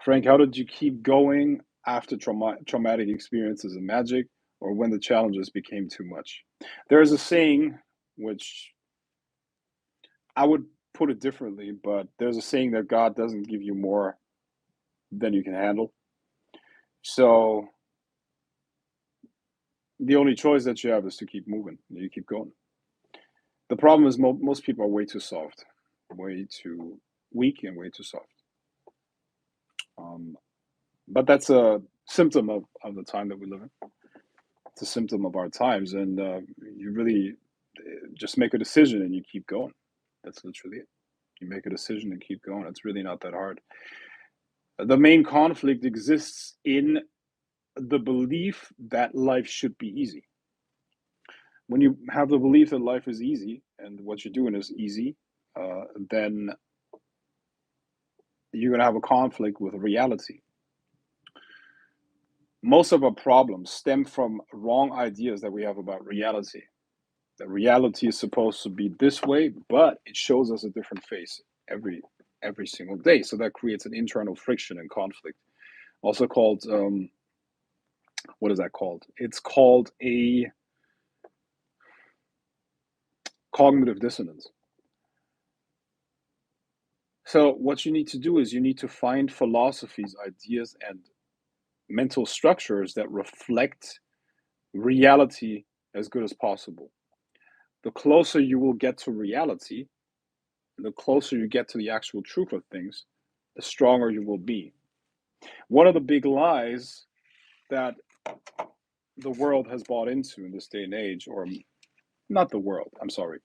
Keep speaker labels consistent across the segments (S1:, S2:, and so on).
S1: Frank, how did you keep going after traumatic experiences in magic or when the challenges became too much? There's a saying which I would put it differently, but there's a saying that God doesn't give you more than you can handle. So the only choice that you have is to keep moving. You keep going. The problem is most people are way too soft, way too weak, and way too soft. Um, but that's a symptom of the time that we live in. It's a symptom of our times, and you really just make a decision and you keep going. That's literally it. You make a decision and keep going. It's really not that hard. The main conflict exists in the belief that life should be easy. When you have the belief that life is easy and what you're doing is easy, then you're going to have a conflict with reality. Most of our problems stem from wrong ideas that we have about reality. That reality is supposed to be this way, but it shows us a different face every single day. So that creates an internal friction and conflict. Also called what is that called? It's called a cognitive dissonance. So what you need to do is you need to find philosophies, ideas, and mental structures that reflect reality as good as possible. The closer you will get to reality, the closer you get to the actual truth of things, the stronger you will be. One of the big lies that the world has bought into in this day and age, or not the world, I'm sorry,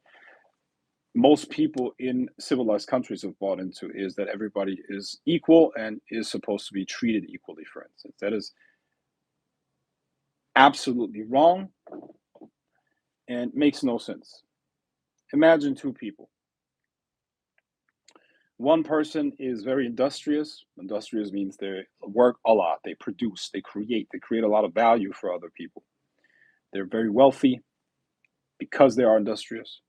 S1: most people in civilized countries have bought into is that everybody is equal and is supposed to be treated equally, for instance. That is absolutely wrong and makes no sense. Imagine two people. One person is very industrious. Industrious means they work a lot, they produce, they create a lot of value for other people. They're very wealthy because they are industrious.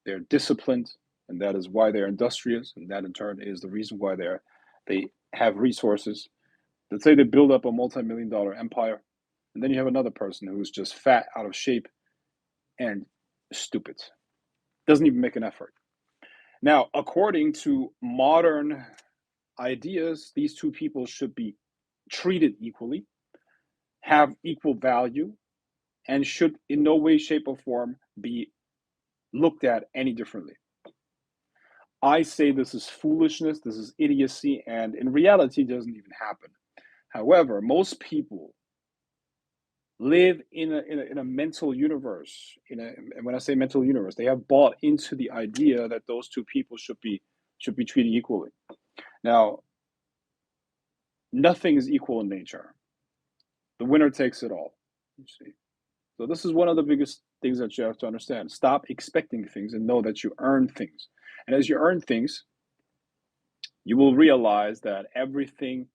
S1: They're disciplined, and that is why they're industrious, and that in turn is the reason why they have resources. Let's say they build up a multi-million-dollar empire, and then you have another person who's just fat, out of shape, and stupid. Doesn't even make an effort. Now, according to modern ideas, these two people should be treated equally, have equal value, and should in no way, shape, or form be looked at any differently. I say this is foolishness, this is idiocy, and in reality, it doesn't even happen. However, most people live in a mental universe. And when I say mental universe, they have bought into the idea that those two people should be treated equally. Now, nothing is equal in nature. The winner takes it all. You see. So this is one of the biggest things that you have to understand. Stop expecting things and know that you earn things. And as you earn things, you will realize that everything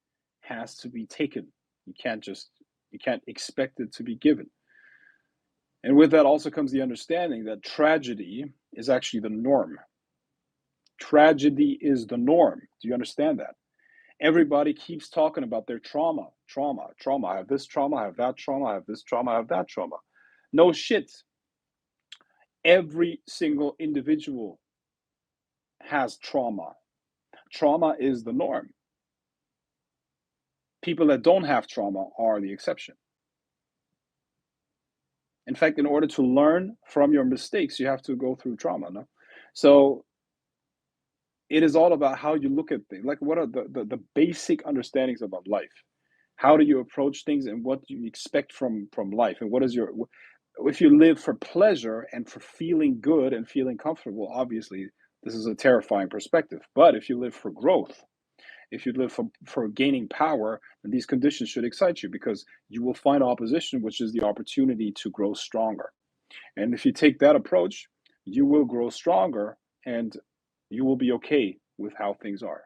S1: has to be taken. You can't expect it to be given. And with that also comes the understanding that tragedy is actually the norm. Tragedy is the norm. Do you understand that? Everybody keeps talking about their trauma. I have this trauma, I have that trauma, I have this trauma, I have that trauma. No shit. Every single individual has trauma. Trauma is the norm. People that don't have trauma are the exception. In fact, in order to learn from your mistakes, you have to go through trauma. No? So it is all about how you look at things. Like, what are the basic understandings about life? How do you approach things, and what do you expect from life? And what is your, if you live for pleasure and for feeling good and feeling comfortable, obviously this is a terrifying perspective. But if you live for growth, if you live for gaining power, then these conditions should excite you, because you will find opposition, which is the opportunity to grow stronger. And if you take that approach, you will grow stronger and you will be okay with how things are.